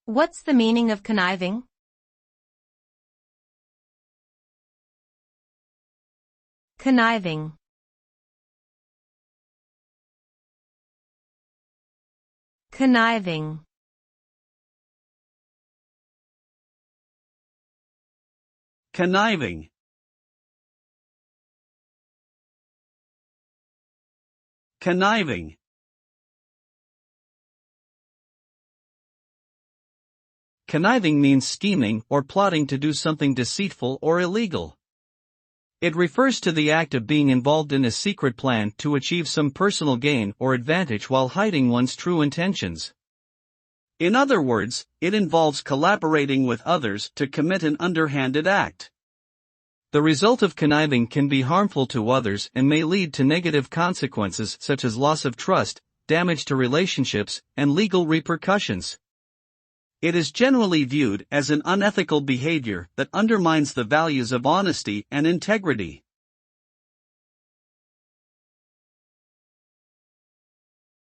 What's the meaning of conniving? Conniving. Conniving. Conniving. Conniving. Conniving means scheming or plotting to do something deceitful or illegal. It refers to the act of being involved in a secret plan to achieve some personal gain or advantage while hiding one's true intentions. In other words, it involves collaborating with others to commit an underhanded act. The result of conniving can be harmful to others and may lead to negative consequences such as loss of trust, damage to relationships, and legal repercussions. It is generally viewed as an unethical behavior that undermines the values of honesty and integrity.